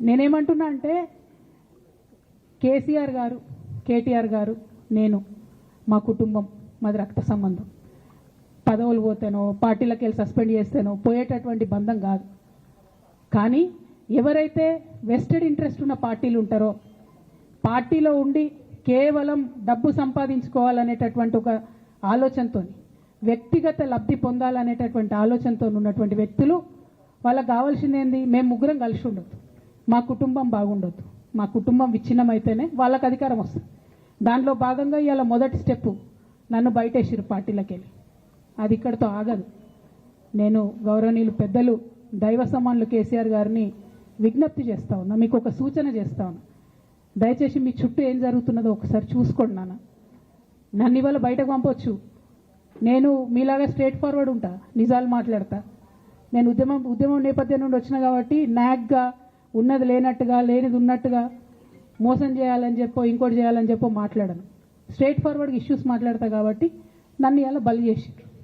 నేనేమంటున్నా అంటే కేసీఆర్ గారు, కేటీఆర్ గారు, నేను, మా కుటుంబం, మాది రక్త సంబంధం. పదవులు పోతేనో పార్టీలకు వెళ్ళి సస్పెండ్ చేస్తేనో పోయేటటువంటి బంధం కాదు. కానీ ఎవరైతే వెస్టెడ్ ఇంట్రెస్ట్ ఉన్న పార్టీలు ఉంటారో, పార్టీలో ఉండి కేవలం డబ్బు సంపాదించుకోవాలనేటటువంటి ఒక ఆలోచనతో, వ్యక్తిగత లబ్ధి పొందాలనేటటువంటి ఆలోచనతో ఉన్నటువంటి వ్యక్తులు, వాళ్ళకి కావాల్సింది ఏంది? మేము ముగ్గురం కలిసి ఉండొద్దు, మా కుటుంబం బాగుండొద్దు, మా కుటుంబం విచ్ఛిన్నమైతేనే వాళ్ళకి అధికారం వస్తుంది. దాంట్లో భాగంగా ఇవాళ మొదటి స్టెప్ నన్ను బయటేసిరు పార్టీలకు వెళ్ళి. అది ఇక్కడితో ఆగదు. నేను గౌరవనీయులు పెద్దలు దైవ సమానులు కేసీఆర్ గారిని విజ్ఞప్తి చేస్తా ఉన్నా, మీకు ఒక సూచన చేస్తా ఉన్నా. దయచేసి మీ చుట్టూ ఏం జరుగుతున్నదో ఒకసారి చూసుకోండి నాన్న. నన్ను ఇవాళ బయటకు పంపొచ్చు, నేను మీలాగా స్ట్రేట్ ఫార్వర్డ్ ఉంటా, నిజాలు మాట్లాడతా. నేను ఉద్యమం నేపథ్యం నుండి వచ్చిన కాబట్టి నాగ్గా ఉన్నది లేనట్టుగా, లేనిది ఉన్నట్టుగా, మోసం చేయాలని చెప్పో ఇంకోటి చేయాలని చెప్పో మాట్లాడను. స్ట్రేట్ ఫార్వర్డ్గా ఇష్యూస్ మాట్లాడతా కాబట్టి నన్ను ఇలా బలి చేసి